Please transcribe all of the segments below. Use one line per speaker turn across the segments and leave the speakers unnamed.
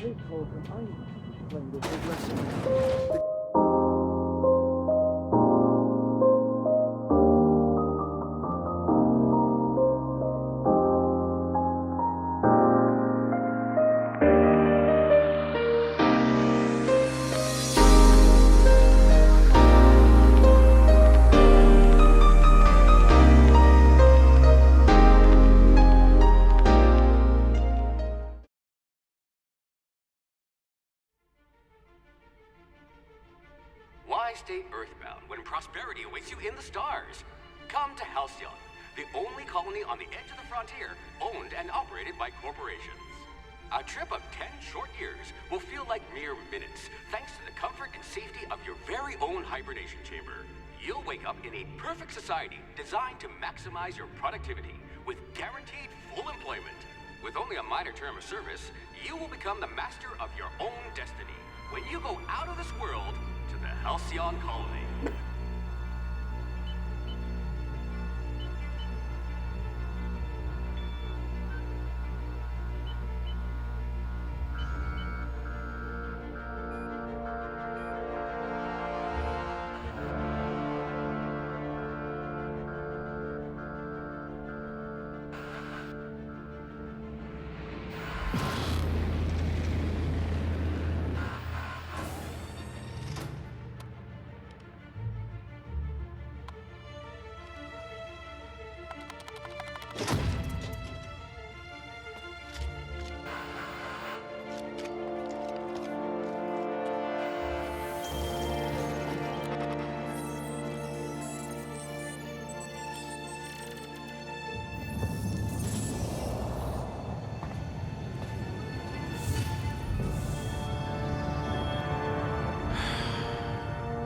They told him I explained a big lesson.
Why stay earthbound when prosperity awaits you in the stars? Come to Halcyon, the only colony on the edge of the frontier, owned and operated by corporations. A trip of 10 short years will feel like mere minutes, thanks to the comfort and safety of your very own hibernation chamber. You'll wake up in a perfect society designed to maximize your productivity, with guaranteed full employment. With only a minor term of service, you will become the master of your own destiny when you go out of this world to the Halcyon colony.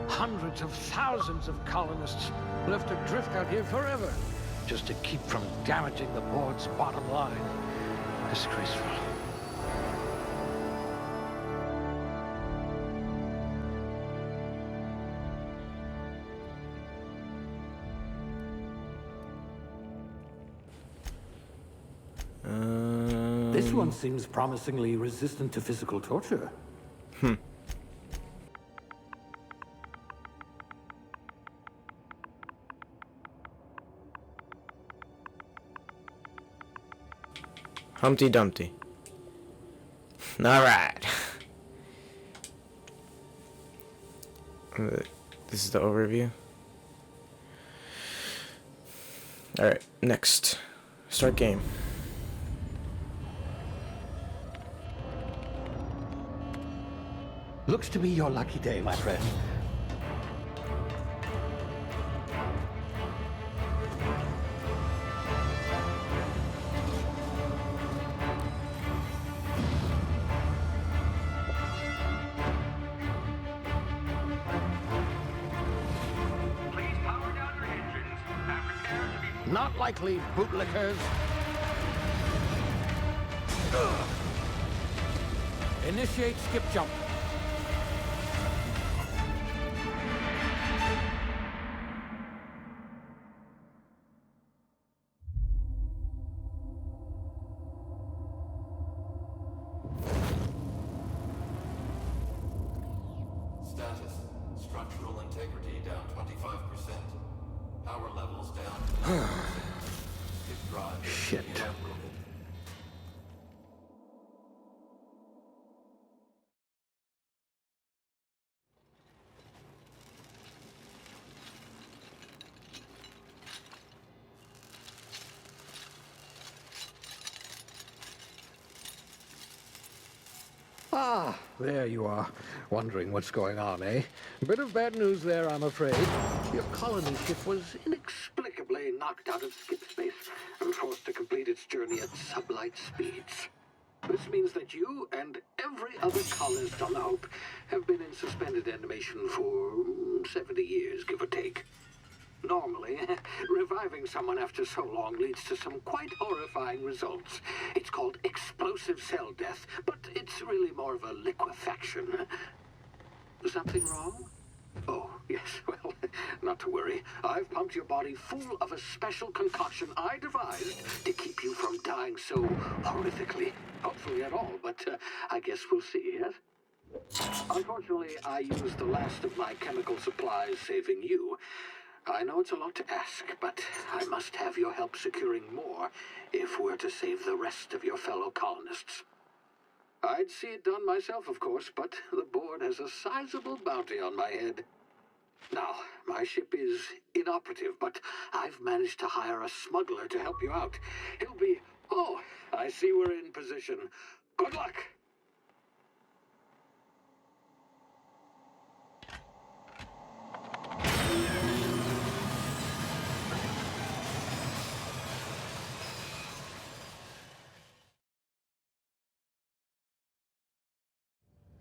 Hundreds of thousands of colonists left adrift out here forever, just to keep from damaging the board's bottom line. Disgraceful. This one seems promisingly resistant to physical torture.
Humpty Dumpty. Alright. This is the overview. Alright, next. Start game.
Looks to be your lucky day, my friend. Not likely, bootlickers. Initiate skip jump.
Status. Structural integrity down 25%. Power levels down.
Shit. Ah, there you are. Wondering what's going on, eh? Bit of bad news there, I'm afraid. Your colony ship was inexplicably knocked out of skip space and forced to complete its journey at sublight speeds. This means that you and every other colonist on the Hope have been in suspended animation for 70 years, give or take. Normally, reviving someone after so long leads to some quite horrifying results. It's called explosive cell death, but it's really more of a liquefaction. Something wrong? Oh, yes, well, Not to worry. I've pumped your body full of a special concoction I devised to keep you from dying so horrifically. Hopefully at all, but I guess we'll see, yes? Unfortunately, I used the last of my chemical supplies saving you. I know it's a lot to ask, but I must have your help securing more if we're to save the rest of your fellow colonists. I'd see it done myself, of course, but the board has a sizable bounty on my head. Now, my ship is inoperative, but I've managed to hire a smuggler to help you out. He'll be... Oh, I see we're in position. Good luck!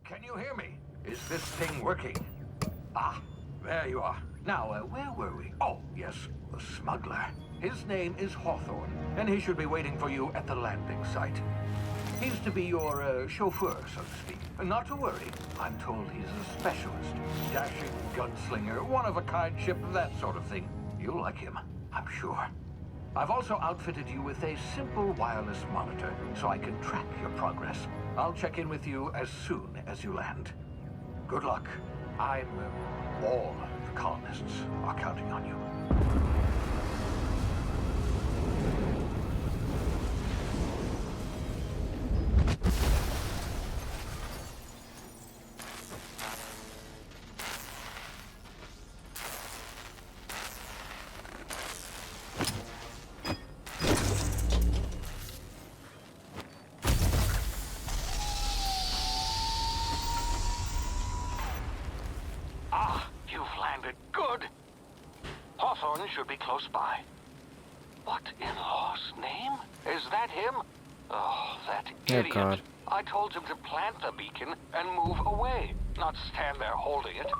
Can you hear me? Is this thing working? Ah, there you are. Now, where were we? Oh, yes, the smuggler. His name is Hawthorne, and he should be waiting for you at the landing site. He's to be your chauffeur, so to speak. Not to worry. I'm told he's a specialist. Dashing gunslinger, one-of-a-kind ship, that sort of thing. You'll like him, I'm sure. I've also outfitted you with a simple wireless monitor, so I can track your progress. I'll check in with you as soon as you land. Good luck. All the colonists are counting on you.
Should be close by. What in law's name? Is that him? Oh, that idiot.
God.
I told him to plant the beacon and move away, not stand there holding it.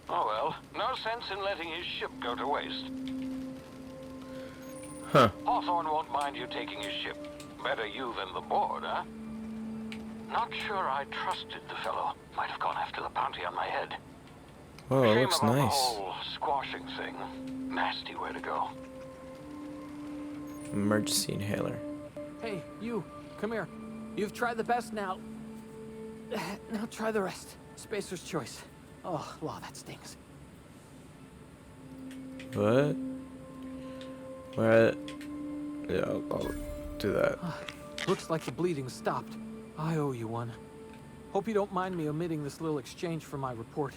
Oh well, no sense in letting his ship go to waste.
Huh.
Hawthorne won't mind you taking his ship. Better you than the board, huh? Not sure I trusted the fellow. Might have gone after the bounty on my head.
Oh, it
Shame
looks
about the
nice.
whole squashing thing. Nasty way to go.
Emergency inhaler.
Hey, you, come here. You've tried the best now. Now try the rest. Spacer's choice. Oh, wow, that stings.
What? What? Yeah, I'll do that.
Looks like the bleeding stopped. I owe you one. Hope you don't mind me omitting this little exchange from my report.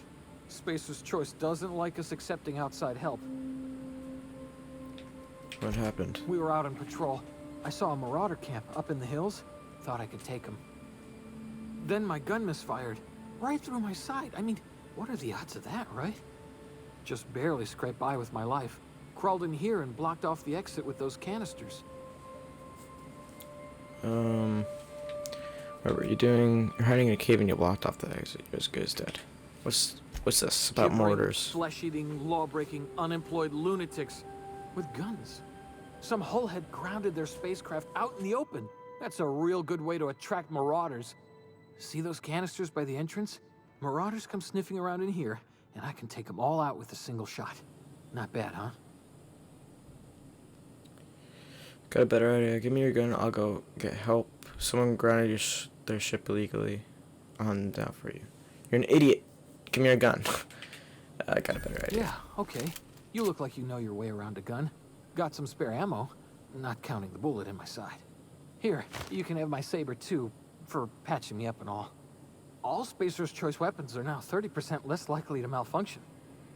Spacer's Choice doesn't like us accepting outside help.
What happened?
We were out on patrol. I saw a marauder camp up in the hills. Thought I could take him. Then my gun misfired. Right through my side. I mean, what are the odds of that, right? Just barely scraped by with my life. Crawled in here and blocked off the exit with those canisters.
What were you doing? You're hiding in a cave and you blocked off the exit. You're as good as dead. What's this about
Gibbering,
mortars?
flesh-eating, law-breaking, unemployed lunatics with guns. Some hullhead grounded their spacecraft out in the open. That's a real good way to attract marauders. See those canisters by the entrance? Marauders come sniffing around in here, and I can take them all out with a single shot. Not bad, huh?
Got a better idea. Give me your gun. I'll go get help. Someone grounded their ship illegally. On down for you. You're an idiot. Give me your gun. I got a better idea.
Yeah, okay. You look like you know your way around a gun. Got some spare ammo, not counting the bullet in my side. Here, you can have my saber too, for patching me up and all. All Spacer's Choice weapons are now 30% less likely to malfunction.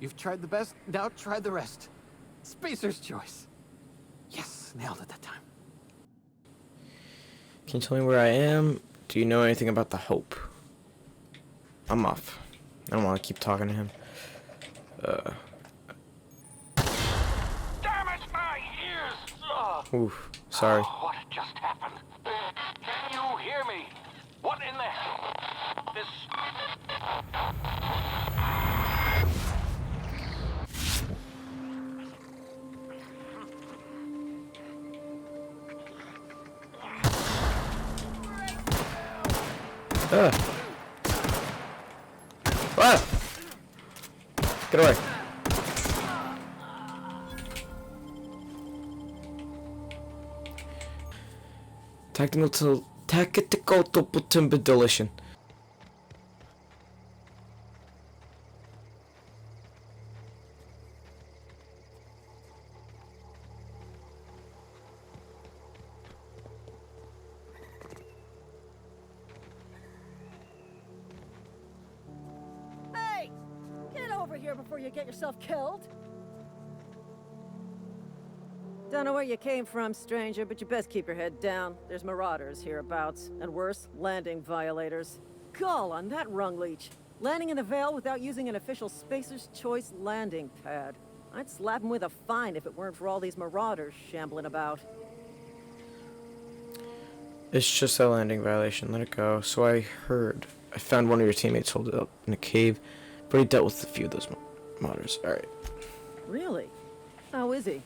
You've tried the best, now try the rest. Spacer's Choice. Yes, nailed it that time.
Can you tell me where I am? Do you know anything about the Hope? I'm off. I don't want to keep talking to him.
Damn it, my ears!
Oof. Sorry.
Oh, what just happened? Can you hear me? What in the hell? This...
Ah! Get away. Tactical deletion.
Hey! Get over here before you get yourself killed! Don't know where you came from, stranger, but you best keep your head down. There's marauders hereabouts, and worse, landing violators. Gall on that rung leech. Landing in the Vale without using an official Spacer's Choice landing pad. I'd slap him with a fine if it weren't for all these marauders shambling about.
It's just a landing violation. Let it go. So I heard. I found one of your teammates holed up in a cave, but he dealt with a few of those marauders. Alright.
Really? How is he?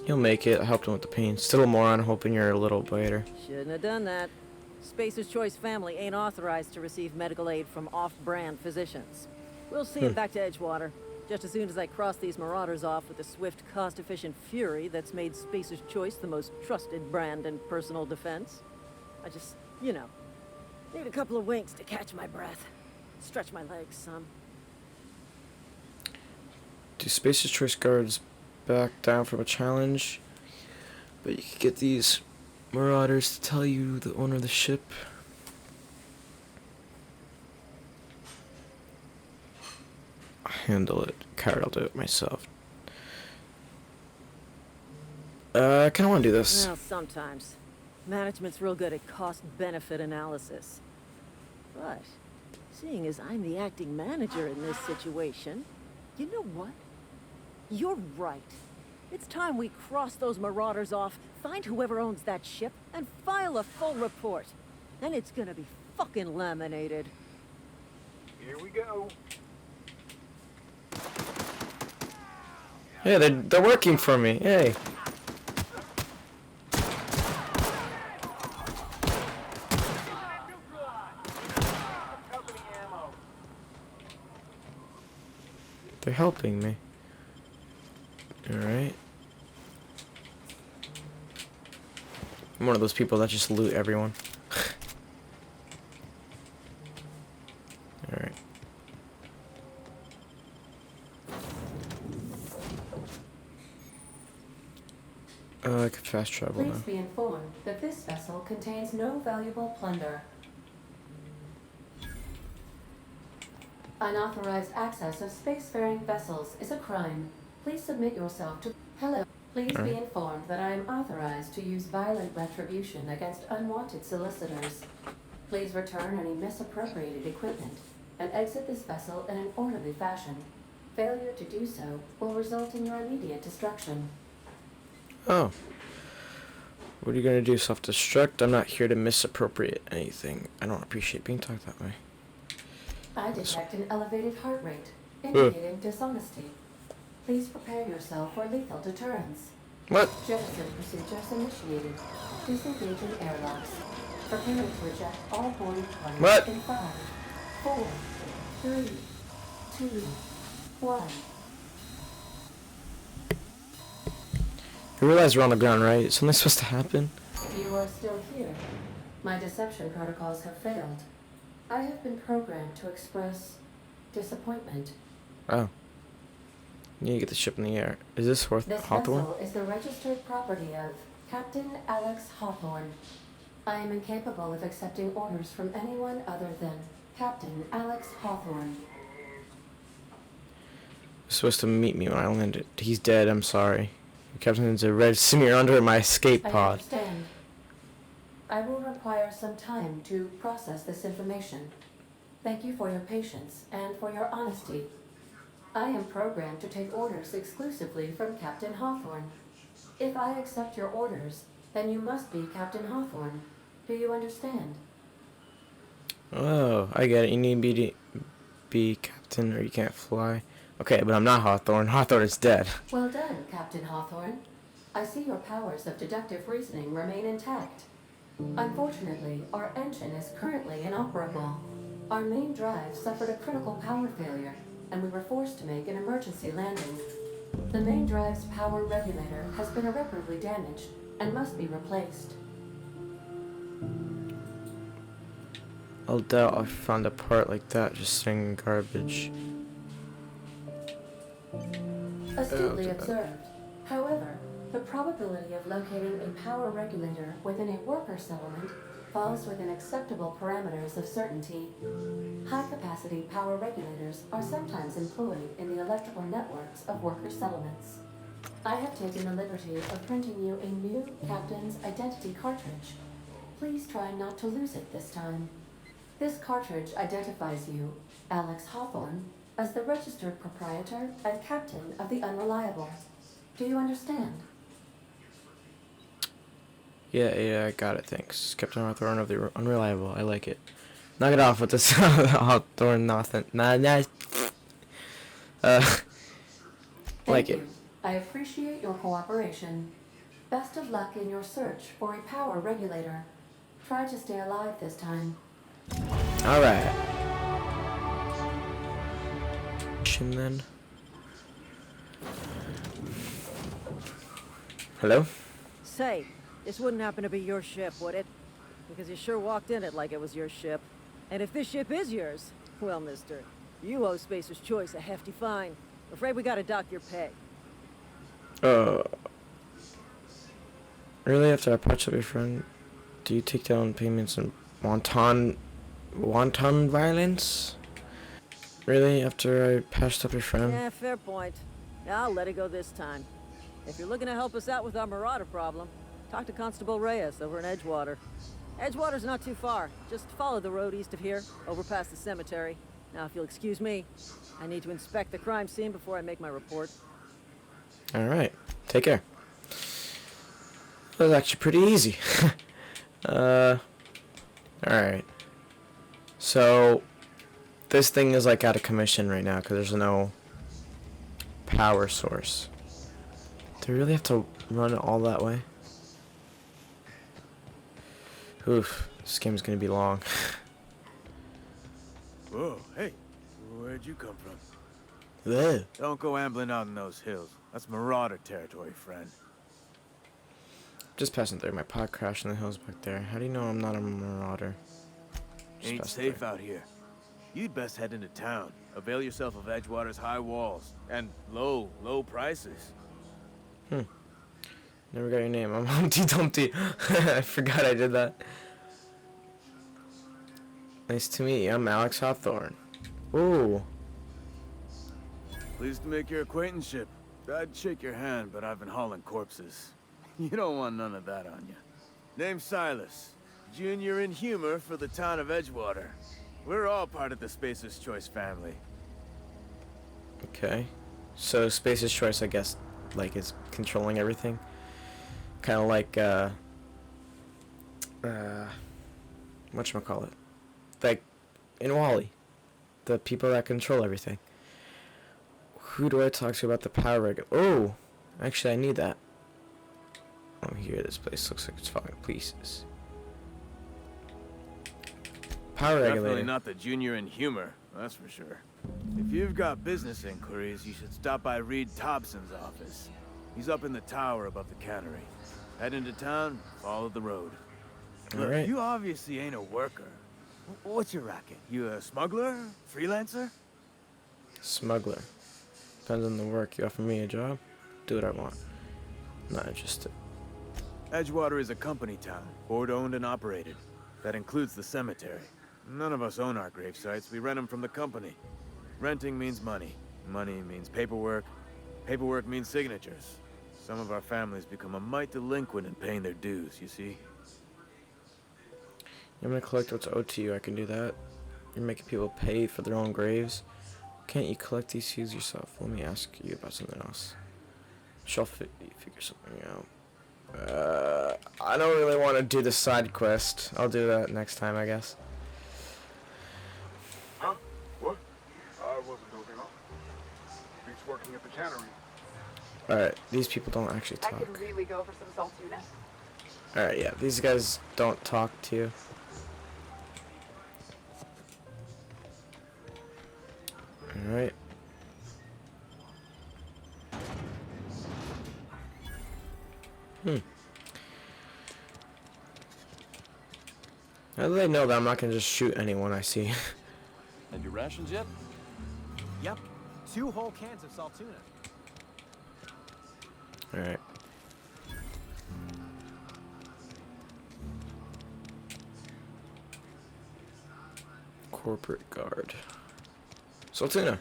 He'll make it. I helped him with the pain. Still a moron, hoping you're a little biter.
Shouldn't have done that. Spacer's Choice family ain't authorized to receive medical aid from off-brand physicians. We'll see him back to Edgewater, just as soon as I cross these marauders off with the swift, cost-efficient fury that's made Spacer's Choice the most trusted brand in personal defense. I just, you know, need a couple of winks to catch my breath. Stretch my legs some.
Do Spacer's Choice guards back down from a challenge? But you could get these marauders to tell you the owner of the ship. I'll handle it. Coward, I'll do it myself. I kinda wanna do this.
Well, sometimes. Management's real good at cost-benefit analysis. But, seeing as I'm the acting manager in this situation, you know what? You're right. It's time we cross those marauders off, find whoever owns that ship, and file a full report. Then it's gonna be fucking laminated.
Here we go.
Yeah, they're working for me. Hey. They're helping me. Alright. I'm one of those people that just loot everyone. Alright. I could fast travel
Please
now.
be informed that this vessel contains no valuable plunder. Unauthorized access of spacefaring vessels is a crime. Please submit yourself to... Hello. Please be informed that I am authorized to use violent retribution against unwanted solicitors. Please return any misappropriated equipment and exit this vessel in an orderly fashion. Failure to do so will result in your immediate destruction.
Oh. What are you gonna do? Self-destruct? I'm not here to misappropriate anything. I don't appreciate being talked that way.
I detect an elevated heart rate, indicating dishonesty. Please prepare yourself for lethal deterrence.
What?
Jettison procedures initiated. Disengaging airlocks. Preparing to eject all boarding parties
What?
in 5, 4, 3, 2, 1.
You realize we're on the ground, right? Something's supposed to happen.
You are still here. My deception protocols have failed. I have been programmed to express disappointment.
Oh. You need to get the ship in the air. Is this worth
This
Hawthorne?
vessel is the registered property of Captain Alex Hawthorne. I am incapable of accepting orders from anyone other than Captain Alex Hawthorne.
You're supposed to meet me when I landed. He's dead, I'm sorry. The captain's a red smear under my escape
I
pod.
understand. I will require some time to process this information. Thank you for your patience and for your honesty. I am programmed to take orders exclusively from Captain Hawthorne. If I accept your orders, then you must be Captain Hawthorne. Do you understand?
Oh, I get it. You need me to be captain or you can't fly. Okay, but I'm not Hawthorne. Hawthorne is dead.
Well done, Captain Hawthorne. I see your powers of deductive reasoning remain intact. Unfortunately, our engine is currently inoperable. Our main drive suffered a critical power failure, and we were forced to make an emergency landing. The main drive's power regulator has been irreparably damaged, and must be replaced.
I'll doubt I found a part like that just sitting in garbage.
Astutely observed. However, the probability of locating a power regulator within a worker settlement falls within acceptable parameters of certainty. High-capacity power regulators are sometimes employed in the electrical networks of worker settlements. I have taken the liberty of printing you a new Captain's Identity cartridge. Please try not to lose it this time. This cartridge identifies you, Alex Hawthorne, as the registered proprietor and captain of the Unreliable. Do you understand?
Yeah, I got it, thanks. Captain Hawthorne of the Unreliable, I like it. Knock it off with this Hawthorne nothing. Like
Thank
it.
you. I appreciate your cooperation. Best of luck in your search for a power regulator. Try to stay alive this time.
Alright. Chin then. Hello?
Say, this wouldn't happen to be your ship, would it? Because you sure walked in it like it was your ship. And if this ship is yours, well, mister, you owe Spacer's Choice a hefty fine. Afraid we gotta dock your pay.
Really, after I patch up your friend, do you take down payments and wanton violence? Really, after I patched up your friend?
Yeah, fair point. I'll let it go this time. If you're looking to help us out with our marauder problem, talk to Constable Reyes over in Edgewater. Edgewater's not too far. Just follow the road east of here, over past the cemetery. Now, if you'll excuse me, I need to inspect the crime scene before I make my report.
Alright, take care. That was actually pretty easy. Alright. So, this thing is like out of commission right now because there's no power source. Do we really have to run it all that way? Oof, this game's gonna be long.
Whoa, hey, where'd you come from?
Ugh.
Don't go ambling out in those hills. That's marauder territory, friend.
Just passing through. My pod crashed in the hills back there. How do you know I'm not a marauder? Just
Ain't
passing
safe
through.
out here. You'd best head into town. Avail yourself of Edgewater's high walls and low prices.
Never got your name. I'm Humpty Dumpty. I forgot I did that. Nice to meet you. I'm Alex Hawthorne. Ooh.
Pleased to make your acquaintanceship. I'd shake your hand, but I've been hauling corpses. You don't want none of that on you. Name's Silas. Junior in humor for the town of Edgewater. We're all part of the Spacer's Choice family.
Okay. So Spacer's Choice, I guess, like, is controlling everything. Kind of like, whatchamacallit? Like, in WALL-E. The people that control everything. Who do I talk to about the power regulator? Oh! Actually, I need that. Oh, here, this place looks like it's falling to pieces. Power regulator.
Definitely not the junior in humor, that's for sure. If you've got business inquiries, you should stop by Reed Thompson's office. He's up in the tower above the cannery. Head into town, follow the road. Look,
Alright.
you obviously ain't a worker. What's your racket? You a smuggler? Freelancer?
Smuggler. Depends on the work. You offer me a job, do what I want. Not interested.
Edgewater is a company town, board-owned and operated. That includes the cemetery. None of us own our grave sites. We rent them from the company. Renting means money. Money means paperwork. Paperwork means signatures. Some of our families become a mite delinquent in paying their dues, you see?
You want me to collect what's owed to you? I can do that. You're making people pay for their own graves. Can't you collect these fees yourself? Let me ask you about something else. Shall figure something out. I don't really want to do the side quest. I'll do that next time, I guess.
Huh? What? I wasn't dozing off. He's working at the cannery.
Alright, these people don't actually
I
talk.
could really go for some salt tuna.
Alright, yeah, these guys don't talk to you. Alright. How do they know that I'm not gonna just shoot anyone I see?
Had your rations yet?
Yep. 2 whole cans of salt tuna.
Alright. Corporate guard. Saltuna.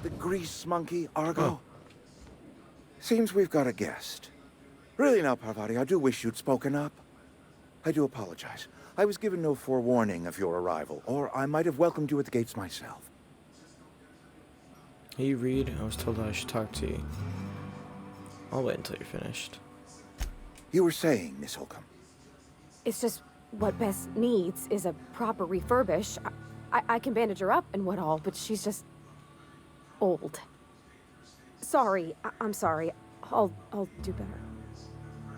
The grease monkey, Argo? Seems we've got a guest. Really now, Parvati, I do wish you'd spoken up. I do apologize. I was given no forewarning of your arrival, or I might have welcomed you at the gates myself.
Hey, Reed. I was told I should talk to you. I'll wait until you're finished.
You were saying, Miss Holcomb.
It's just what Bess needs is a proper refurbish. I can bandage her up and what all, but she's just old. Sorry, I'm sorry. I'll do better.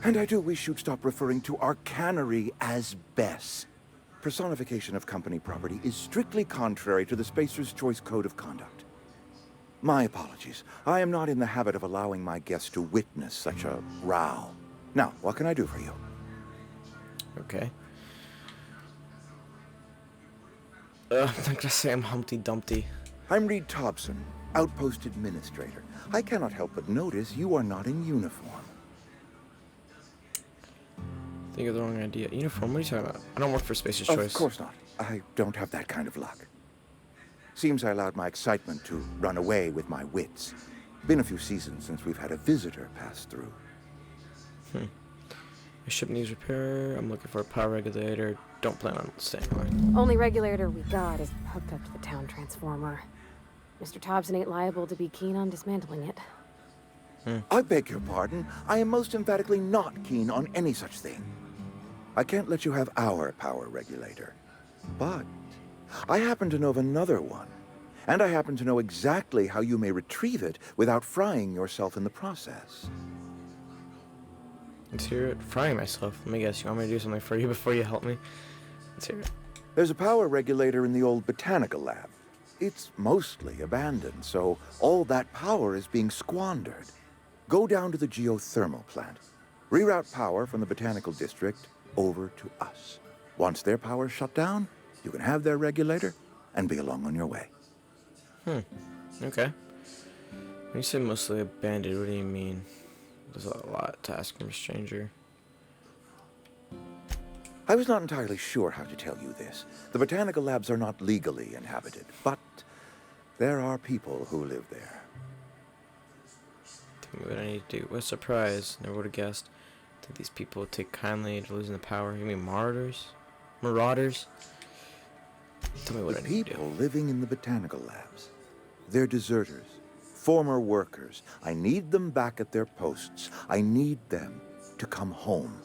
And I do wish you'd stop referring to our cannery as Bess. Personification of company property is strictly contrary to the Spacer's Choice Code of Conduct. My apologies. I am not in the habit of allowing my guests to witness such a row. Now, what can I do for you?
Okay. I'm not gonna say I'm Humpty Dumpty.
I'm Reed Thompson, Outpost Administrator. I cannot help but notice you are not in uniform.
Think of the wrong idea. Uniform? What are you talking about? I don't work for Spacer's Choice.
Of course not. I don't have that kind of luck. Seems I allowed my excitement to run away with my wits. Been a few seasons since we've had a visitor pass through.
My ship needs repair. I'm looking for a power regulator. Don't plan on staying on.
Only regulator we got is hooked up to the town transformer. Mr. Thompson ain't liable to be keen on dismantling it.
I beg your pardon. I am most emphatically not keen on any such thing. I can't let you have our power regulator. But I happen to know of another one. And I happen to know exactly how you may retrieve it without frying yourself in the process.
Let's hear it. Frying myself. Let me guess. You want me to do something for you before you help me? Let's hear it.
There's a power regulator in the old botanical lab. It's mostly abandoned, so all that power is being squandered. Go down to the geothermal plant. Reroute power from the botanical district over to us. Once their power's shut down, you can have their regulator and be along on your way.
Okay. When you say mostly abandoned, what do you mean? There's a lot to ask from a stranger.
I was not entirely sure how to tell you this. The botanical labs are not legally inhabited, but there are people who live there.
Tell me what I need to do. What a surprise. Never would have guessed. I think these people would take kindly to losing the power. You mean marauders? Marauders? Tell me what I need to do.
People living in the botanical labs. They're deserters. Former workers. I need them back at their posts. I need them to come home.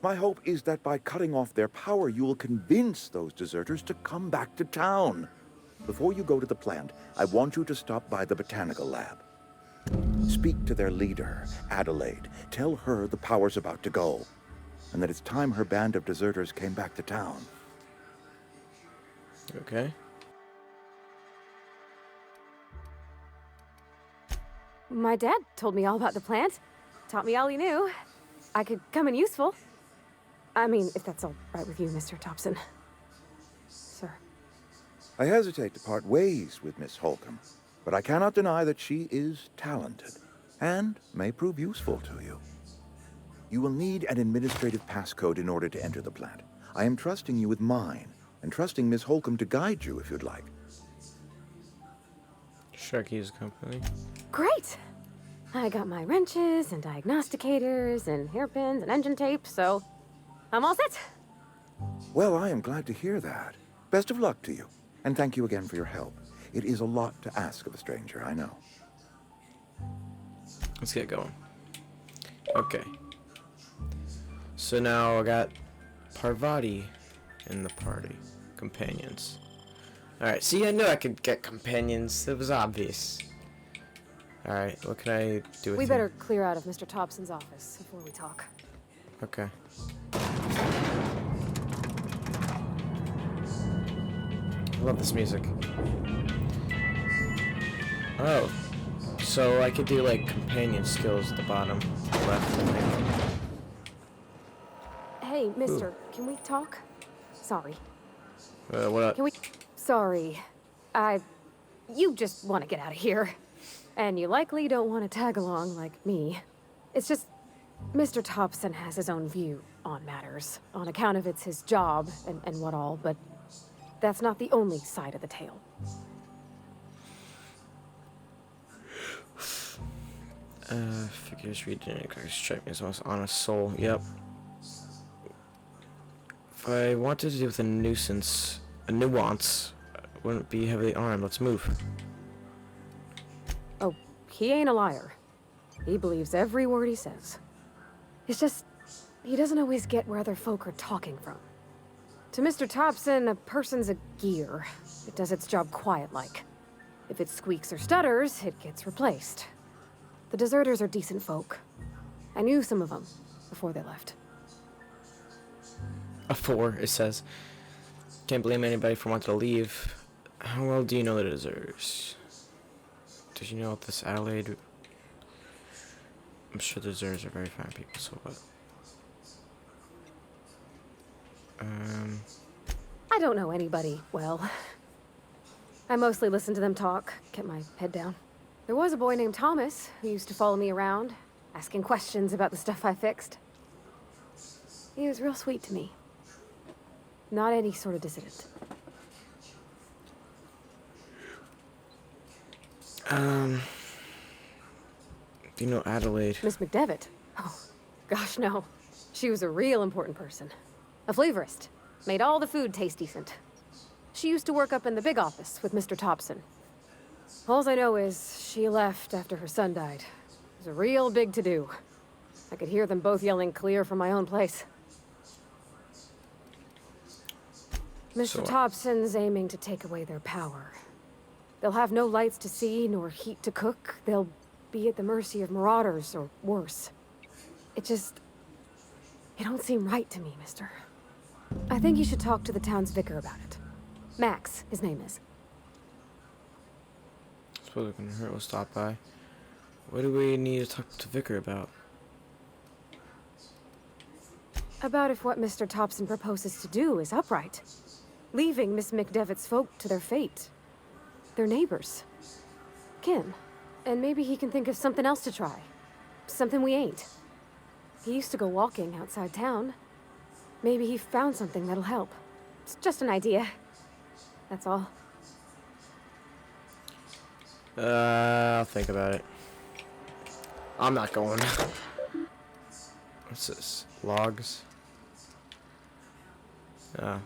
My hope is that by cutting off their power, you will convince those deserters to come back to town. Before you go to the plant, I want you to stop by the botanical lab. Speak to their leader, Adelaide. Tell her the power's about to go, and that it's time her band of deserters came back to town.
Okay.
My dad told me all about the plant. Taught me all he knew. I could come in useful. I mean, if that's all right with you, Mr. Thompson. Sir.
I hesitate to part ways with Miss Holcomb, but I cannot deny that she is talented and may prove useful to you. You will need an administrative passcode in order to enter the plant. I am trusting you with mine, and trusting Miss Holcomb to guide you if you'd like.
Sharky's company.
Great! I got my wrenches and diagnosticators and hairpins and engine tape, so I'm all set.
Well, I am glad to hear that. Best of luck to you, and thank you again for your help. It is a lot to ask of a stranger, I know.
Let's get going. Okay. So now I got Parvati in the party. Companions. Alright, see, I knew I could get companions. It was obvious. Alright, what can I do with
We
you?
better clear out of Mr. Thompson's office before we talk.
Okay. I love this music. Oh. So I could do like companion skills at the bottom left, I think.
Hey, mister, can we talk? Sorry.
What up?
Can we... Sorry. You just want to get out of here. And you likely don't want to tag along like me. It's just... Mr. Thompson has his own view on matters, on account of it's his job and what all, but that's not the only side of the tale.
Figures reading strike me as the most honest soul. Yep. If I wanted to deal with a nuisance, a nuance, wouldn't be heavily armed. Let's move.
Oh, he ain't a liar. He believes every word he says. It's just, he doesn't always get where other folk are talking from. To Mr. Thompson, a person's a gear. It does its job quiet-like. If it squeaks or stutters, it gets replaced. The deserters are decent folk. I knew some of them before they left.
A 4, it says. Can't blame anybody for wanting to leave. How well do you know the deserters? Did you know this Adelaide? I'm sure the deserters are very fine people, so what?
I don't know anybody well. I mostly listen to them talk, kept my head down. There was a boy named Thomas who used to follow me around, asking questions about the stuff I fixed. He was real sweet to me. Not any sort of dissident.
Do you know Adelaide?
Miss McDevitt? Oh, gosh, no. She was a real important person. A flavorist. Made all the food taste decent. She used to work up in the big office with Mr. Thompson. All I know is she left after her son died. It was a real big to-do. I could hear them both yelling clear from my own place. Mr. Thompson's aiming to take away their power. They'll have no lights to see, nor heat to cook. They'll be at the mercy of marauders, or worse. It don't seem right to me, mister. I think you should talk to the town's vicar about it. Max, his name is.
Suppose it couldn't hurt, we'll stop by. What do we need to talk to Vicar about?
About if what Mr. Thompson proposes to do is upright. Leaving Miss McDevitt's folk to their fate. Their neighbors. Kin. And maybe he can think of something else to try. Something we ain't. He used to go walking outside town. Maybe he found something that'll help. It's just an idea. That's all.
I'll think about it. I'm not going. What's this? Logs? I'm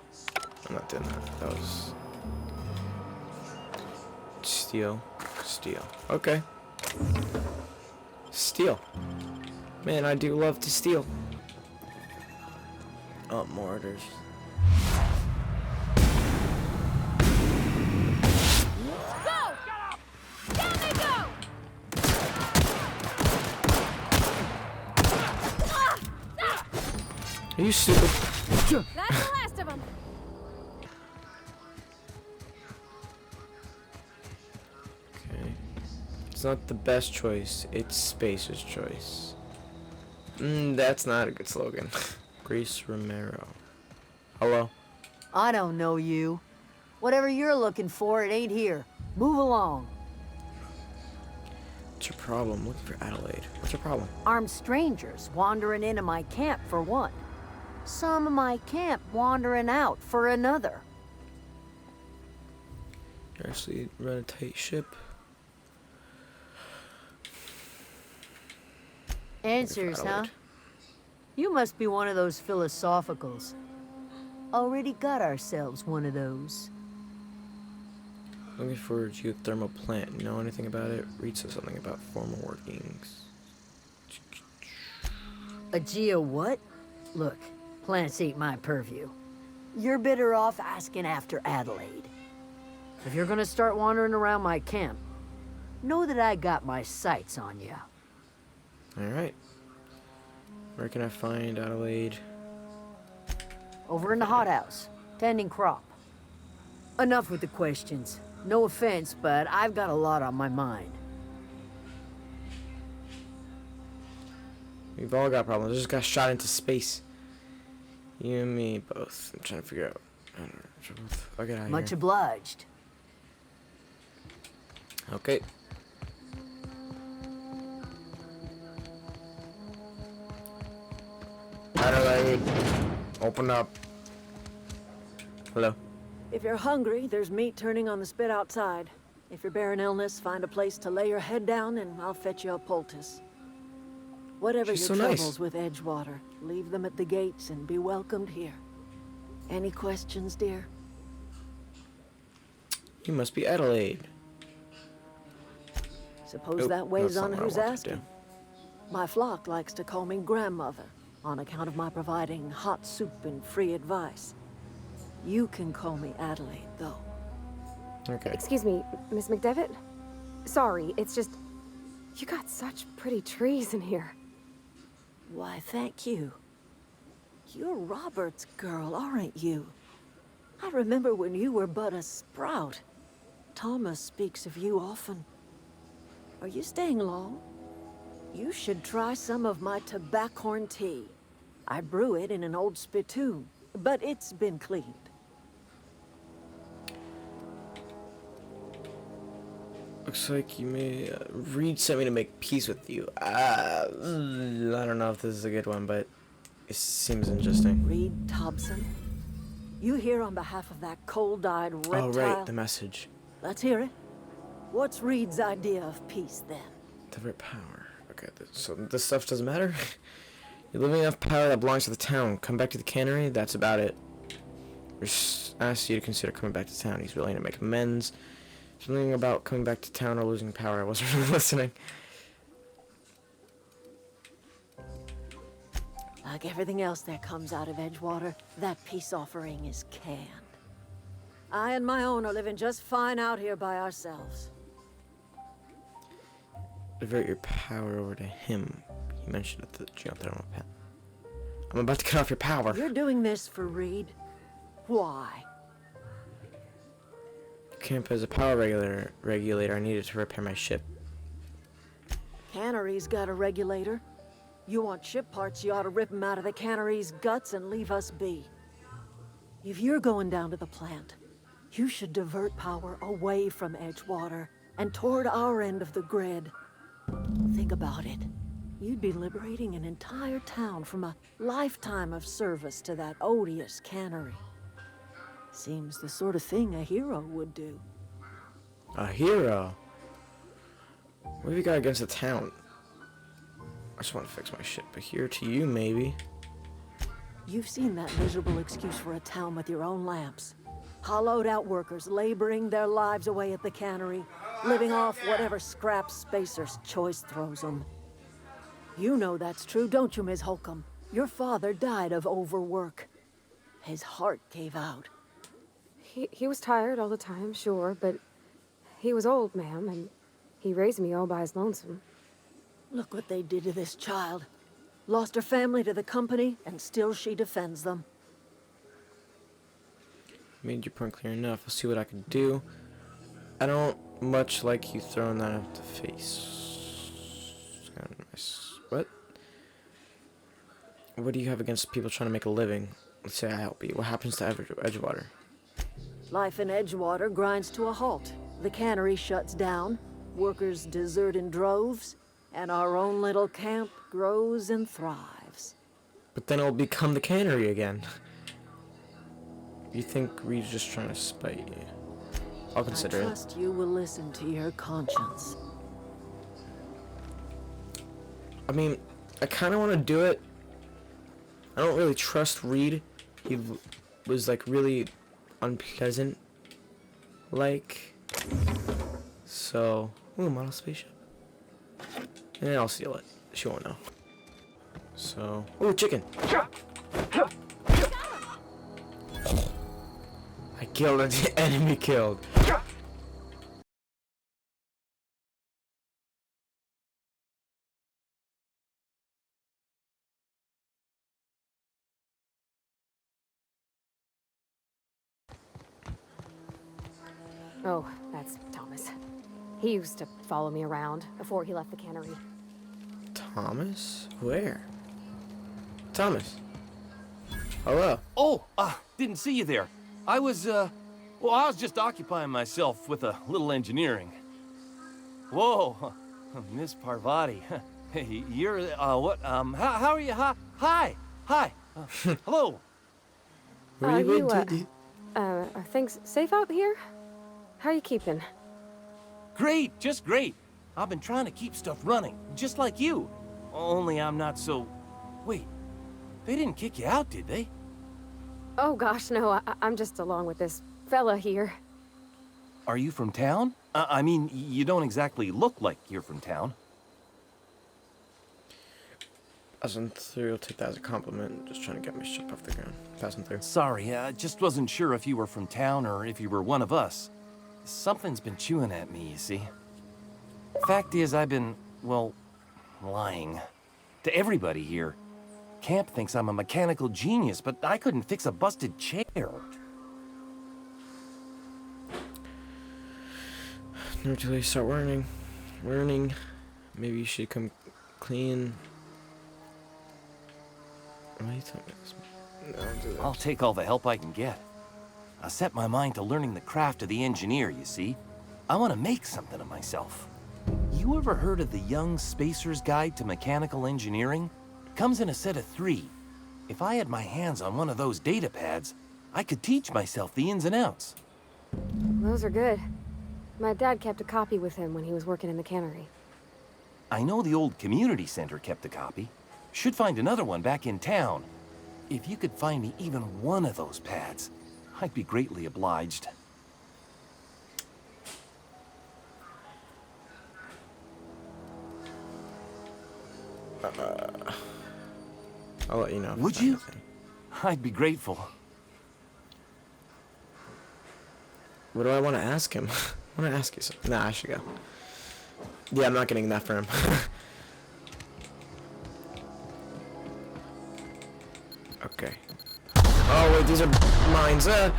not doing that. That was... Steel. Steel. Okay. Steel. Man, I do love to steal. Oh, mortars. Are you stupid?
That's the last of them.
Okay. It's not the best choice. It's Spacer's choice. That's not a good slogan. Grace Romero. Hello?
I don't know you. Whatever you're looking for, it ain't here. Move along.
What's your problem? Looking for Adelaide. What's your problem?
Armed strangers wandering into my camp for one. Some of my camp wandering out for another.
You actually run a tight ship.
Answers, huh? You must be one of those philosophicals. Already got ourselves one of those.
Looking for a geothermal plant. Know anything about it? Read says something about former workings.
A geo what? Look, plants ain't my purview. You're better off asking after Adelaide. If you're gonna start wandering around my camp, know that I got my sights on you.
Alright. Where can I find Adelaide?
Over in the hothouse, tending crop. Enough with the questions. No offense, but I've got a lot on my mind.
We've all got problems. I just got shot into space. You and me both. I'm trying to figure out. I don't know. I'll get out of
Much
here.
obliged.
Okay. Adelaide, open up. Hello.
If you're hungry, there's meat turning on the spit outside. If you're bearing illness, find a place to lay your head down and I'll fetch you a poultice. Whatever
She's
your
so nice.
troubles with Edgewater, leave them at the gates and be welcomed here. Any questions, dear?
You must be Adelaide.
Suppose
Nope,
that weighs
that's not
on
what I
who's
wanted to
asking.
do.
My flock likes to call me grandmother, on account of my providing hot soup and free advice. You can call me Adelaide, though.
Okay.
Excuse me, Miss McDevitt? Sorry, it's just... You got such pretty trees in here.
Why, thank you. You're Robert's girl, aren't you? I remember when you were but a sprout. Thomas speaks of you often. Are you staying long? You should try some of my tobaccorn tea. I brew it in an old spittoon, but it's been cleaned.
Looks like you may Reed sent me to make peace with you. I don't know if this is a good one, but it seems interesting.
Reed Thompson? You here on behalf of that cold-eyed reptile?
Oh right, the message.
Let's hear it. What's Reed's idea of peace, then?
Divert power. Okay, so this stuff doesn't matter. You're living off power that belongs to the town. Come back to the cannery. That's about it. Asked you to consider coming back to town. He's willing to make amends. Something about coming back to town or losing power. I wasn't really listening.
Like everything else that comes out of Edgewater, that peace offering is canned. I and my own are living just fine out here by ourselves.
Divert your power over to him. He mentioned it that you jumped on a pen. I'm about to cut off your power.
You're doing this for Reed? Why?
Camp as a power regulator. I needed to repair my ship.
Cannery's got a regulator. You want ship parts, you ought to rip them out of the cannery's guts and leave us be. If you're going down to the plant, you should divert power away from Edgewater and toward our end of the grid. Think about it. You'd be liberating an entire town from a lifetime of service to that odious cannery. Seems the sort of thing a hero would do.
A hero? What have you got against the town? I just want to fix my ship, but here to you, maybe.
You've seen that miserable excuse for a town with your own lamps. Hollowed out workers laboring their lives away at the cannery, living off whatever scrap Spacer's choice throws them. You know that's true, don't you, Ms. Holcomb? Your father died of overwork. His heart gave out.
He was tired all the time, sure, but he was old, ma'am, and he raised me all by his lonesome.
Look what they did to this child. Lost her family to the company, and still she defends them.
Made your point clear enough. I'll see what I can do. I don't much like you throwing that at the face. It's kind of nice. What? What do you have against people trying to make a living? Let's say I help you. What happens to Edgewater?
Life in Edgewater grinds to a halt. The cannery shuts down, workers desert in droves, and our own little camp grows and thrives.
But then it'll become the cannery again. You think Reed's just trying to spite you? I'll consider
I
it.
trust you will listen to your conscience.
I mean, I kind of want to do it. I don't really trust Reed. He was like really unpleasant. Like, so, ooh, model spaceship. And I'll steal it. She won't know. So, ooh, chicken. I killed an enemy killed.
Oh, that's Thomas. He used to follow me around before he left the cannery.
Thomas? Where? Thomas. Hello.
Oh, didn't see you there. I was just occupying myself with a little engineering. Whoa, Miss Parvati. Hey, you're, what, how are you? Hi. Hello.
Where are you going to?
Are things safe out here? How you keeping?
Great, just great. I've been trying to keep stuff running, just like you. Only I'm not so... Wait, they didn't kick you out, did they?
Oh gosh, no, I'm just along with this fella here.
Are you from town? I mean, you don't exactly look like you're from town.
Passing through, I'll take that as a compliment. Just trying to get my ship off the ground. Passing through.
Sorry, I just wasn't sure if you were from town or if you were one of us. Something's been chewing at me, you see. Fact is, I've been, well, lying. To everybody here. Camp thinks I'm a mechanical genius, but I couldn't fix a busted chair.
Never too late to start learning. Maybe you should come clean. Why are you telling me this? No, I'll do that.
I'll take all the help I can get. I set my mind to learning the craft of the engineer, you see. I want to make something of myself. You ever heard of the Young Spacer's Guide to Mechanical Engineering? Comes in a set of 3. If I had my hands on one of those data pads, I could teach myself the ins and outs.
Those are good. My dad kept a copy with him when he was working in the cannery.
I know the old community center kept a copy. Should find another one back in town. If you could find me even one of those pads, I'd be greatly obliged.
I'll let you know.
Would you? I'd be grateful.
What do I want to ask him? I want to ask you something. Nah, I should go. Yeah, I'm not getting that for him. Okay. Oh, wait, these are mines. This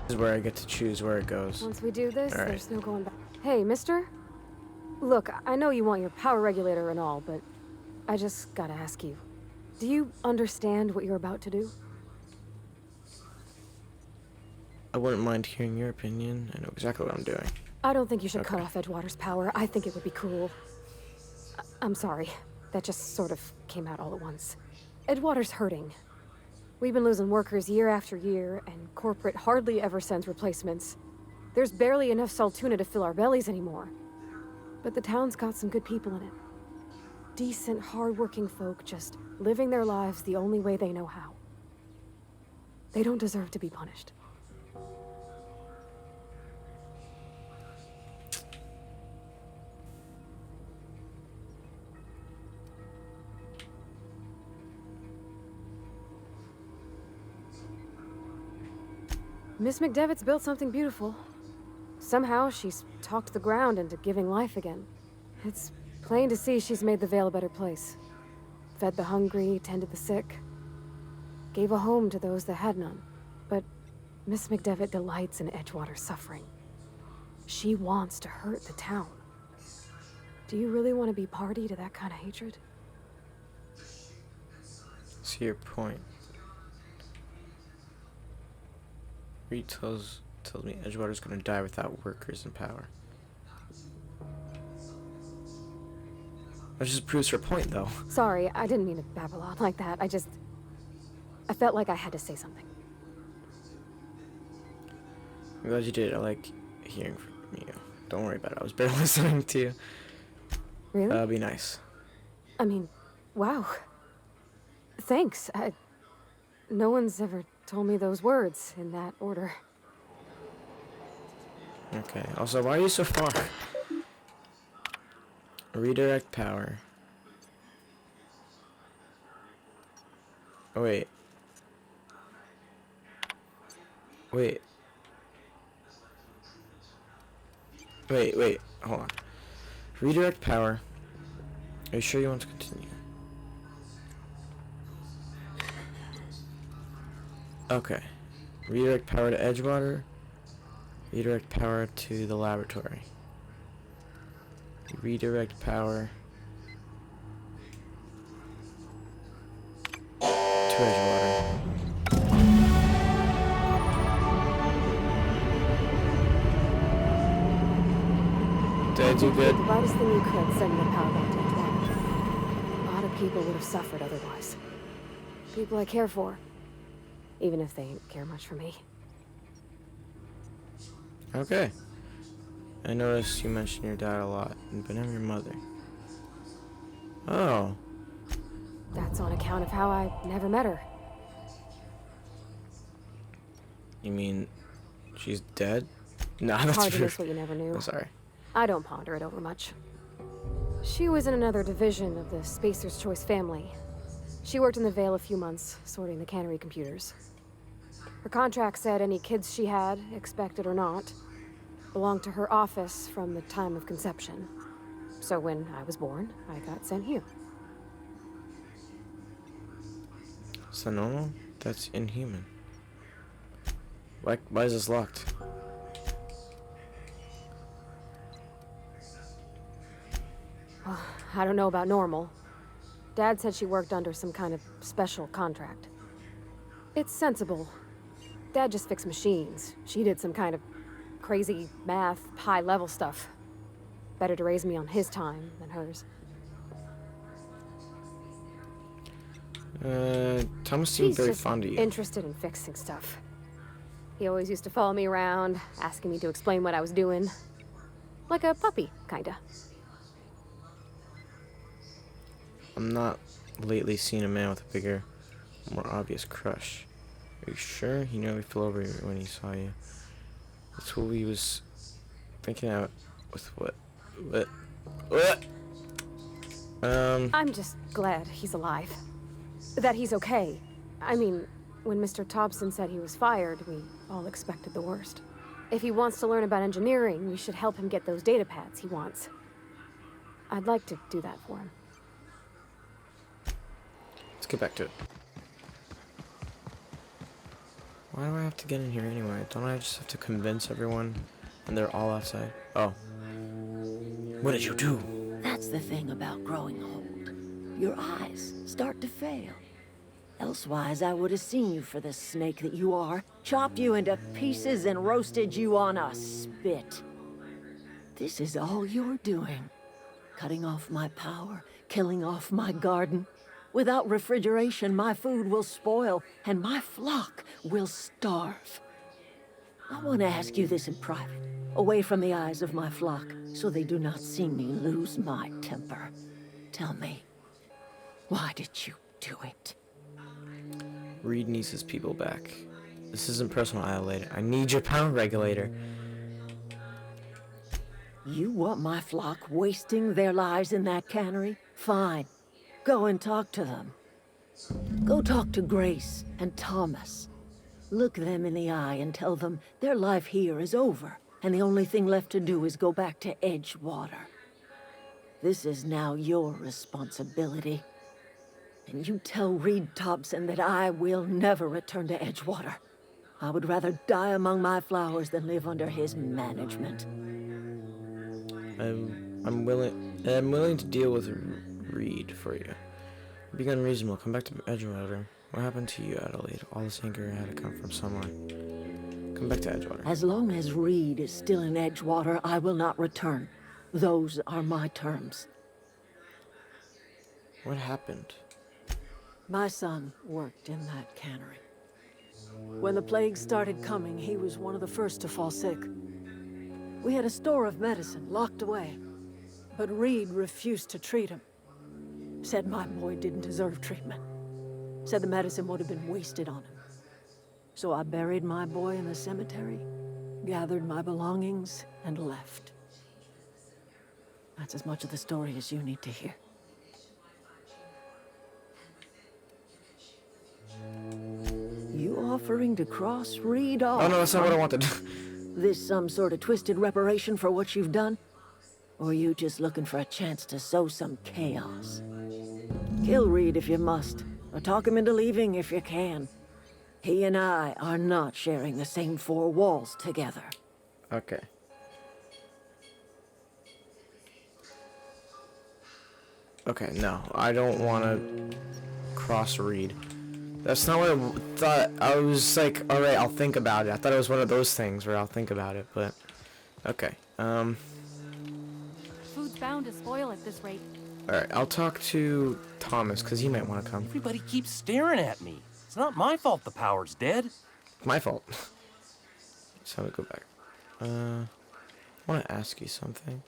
is where I get to choose where it goes.
Once we do this,
All right.
there's no going back. Hey, mister? Look, I know you want your power regulator and all, but I just gotta ask you. Do you understand what you're about to do?
I wouldn't mind hearing your opinion. I know exactly what I'm doing.
I don't think you should cut off Edgewater's power. I think it would be cruel. I'm sorry. That just sort of came out all at once. Edgewater's hurting. We've been losing workers year after year, and corporate hardly ever sends replacements. There's barely enough Saltuna to fill our bellies anymore. But the town's got some good people in it. Decent, hard-working folk just living their lives the only way they know how. They don't deserve to be punished. Miss McDevitt's built something beautiful. Somehow, she's talked the ground into giving life again. It's plain to see she's made the Vale a better place. Fed the hungry, tended the sick. Gave a home to those that had none. But Miss McDevitt delights in Edgewater's suffering. She wants to hurt the town. Do you really want to be party to that kind of hatred?
See your point. Reed tells me Edgewater's gonna die without workers in power. That just proves her point, though.
Sorry, I didn't mean to babble on like that. I felt like I had to say something.
I'm glad you did. I like hearing from you. Don't worry about it. I was barely listening to you.
Really?
That'd be nice.
I mean, wow. Thanks. No one's ever told me those words in that order.
Okay. Also, why are you so far? Redirect power. Oh, wait. Wait. Wait. Hold on. Redirect power. Are you sure you want to continue? Okay. Redirect power to Edgewater. Redirect power to the laboratory. Redirect power to Edgewater. Did I do good?
The brightest thing you could, sending the power back to Edgewater. A lot of people would have suffered otherwise. People I care for. Even if they don't care much for me.
Okay. I noticed you mentioned your dad a lot, but never your mother. Oh.
That's on account of how I never met her.
You mean she's dead? Nah,
It's
that's
hard to
true.
miss what you never knew.
I'm sorry.
I don't ponder it over much. She was in another division of the Spacer's Choice family. She worked in the Vale a few months, sorting the cannery computers. Her contract said any kids she had, expected or not, belonged to her office from the time of conception. So when I was born, I got sent here.
Is that normal? That's inhuman. Why is this locked?
Well, I don't know about normal. Dad said she worked under some kind of special contract. It's sensible. Dad just fixed machines. She did some kind of crazy math, high-level stuff. Better to raise me on his time than hers.
Thomas seemed
He's
very
just
fond of you.
interested in fixing stuff. He always used to follow me around, asking me to explain what I was doing. Like a puppy, kinda.
I'm not lately seen a man with a bigger, more obvious crush. Are you sure? He nearly fell over when he saw you. That's what he was thinking out with what?
I'm just glad he's alive. That he's okay. I mean, when Mr. Thompson said he was fired, we all expected the worst. If he wants to learn about engineering, we should help him get those data pads he wants. I'd like to do that for him.
Let's get back to it. Why do I have to get in here anyway? Don't I just have to convince everyone and they're all outside? Oh. What did you do?
That's the thing about growing old. Your eyes start to fail. Elsewise, I would have seen you for the snake that you are, chopped you into pieces and roasted you on a spit. This is all you're doing. Cutting off my power, killing off my garden. Without refrigeration, my food will spoil, and my flock will starve. I want to ask you this in private, away from the eyes of my flock, so they do not see me lose my temper. Tell me, why did you do it?
Reed needs his people back. This isn't personal, Adelaide. I need your pound regulator.
You want my flock wasting their lives in that cannery? Fine. Go and talk to them. Go talk to Grace and Thomas. Look them in the eye and tell them their life here is over, and the only thing left to do is go back to Edgewater. This is now your responsibility. And you tell Reed Thompson that I will never return to Edgewater. I would rather die among my flowers than live under his management.
I'm willing to deal with Reed for you. Be unreasonable. Come back to Edgewater. What happened to you, Adelaide? All this anger had to come from somewhere. Come back to Edgewater.
As long as Reed is still in Edgewater, I will not return. Those are my terms.
What happened?
My son worked in that cannery. When the plague started coming, he was one of the first to fall sick. We had a store of medicine locked away, but Reed refused to treat him. Said my boy didn't deserve treatment. Said the medicine would have been wasted on him. So I buried my boy in the cemetery, gathered my belongings, and left. That's as much of the story as you need to hear. You offering to cross Reed off?
Oh no, that's not what I wanted.
This some sort of twisted reparation for what you've done? Or you just looking for a chance to sow some chaos? Kill Reed if you must, or talk him into leaving if you can. He and I are not sharing the same four walls together.
Okay. Okay, no, I don't want to cross-read. That's not what I thought. I was like, alright, I'll think about it. I thought it was one of those things where I'll think about it, but... Okay,
Food's bound to spoil at this rate.
Alright, I'll talk to Thomas, because he might want to come.
Everybody keeps staring at me. It's not my fault the power's dead.
My fault. So let me go back. I want to ask you something.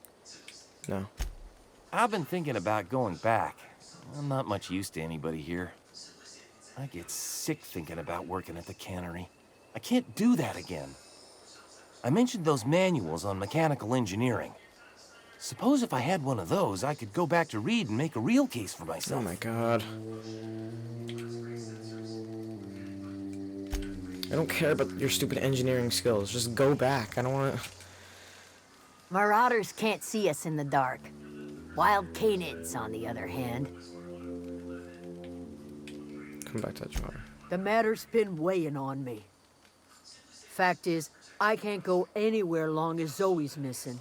No.
I've been thinking about going back. I'm not much use to anybody here. I get sick thinking about working at the cannery. I can't do that again. I mentioned those manuals on mechanical engineering. Suppose if I had one of those, I could go back to Reed and make a real case for myself.
Oh my god. I don't care about your stupid engineering skills. Just go back. I don't want to...
Marauders can't see us in the dark. Wild canids, on the other hand.
Come back to Edgewater.
The matter's been weighing on me. Fact is, I can't go anywhere long as Zoe's missing.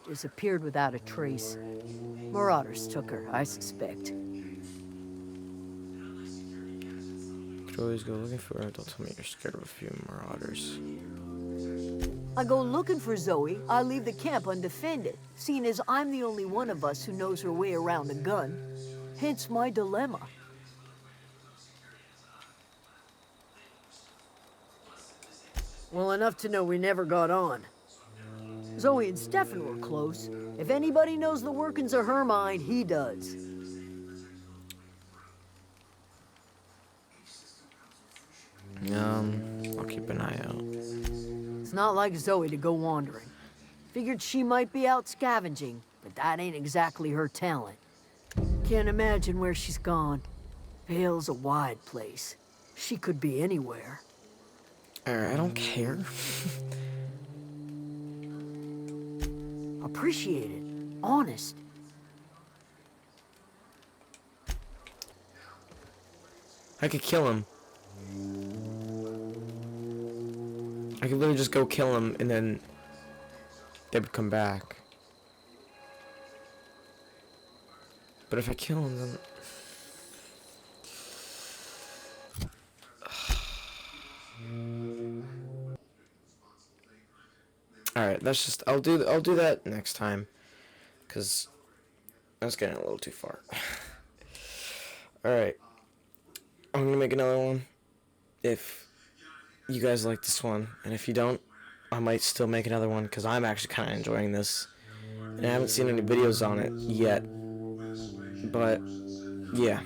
Disappeared without a trace. Marauders took her, I suspect.
Could always go looking for her. Don't tell me you're scared of a few marauders.
I go looking for Zoe, I leave the camp undefended, seeing as I'm the only one of us who knows her way around a gun. Hence my dilemma. Well, enough to know we never got on. Zoe and Stefan were close. If anybody knows the workings of her mind, he does.
I'll keep an eye out.
It's not like Zoe to go wandering. Figured she might be out scavenging, but that ain't exactly her talent. Can't imagine where she's gone. Vale's a wide place. She could be anywhere.
Alright, I don't care.
Appreciate it. Honest.
I could kill him. I could literally just go kill him and then they would come back. But if I kill him, then... Alright, that's just... I'll do that next time. Because that's getting a little too far. Alright. I'm gonna make another one. If you guys like this one. And if you don't, I might still make another one. Because I'm actually kind of enjoying this. And I haven't seen any videos on it yet. But, yeah.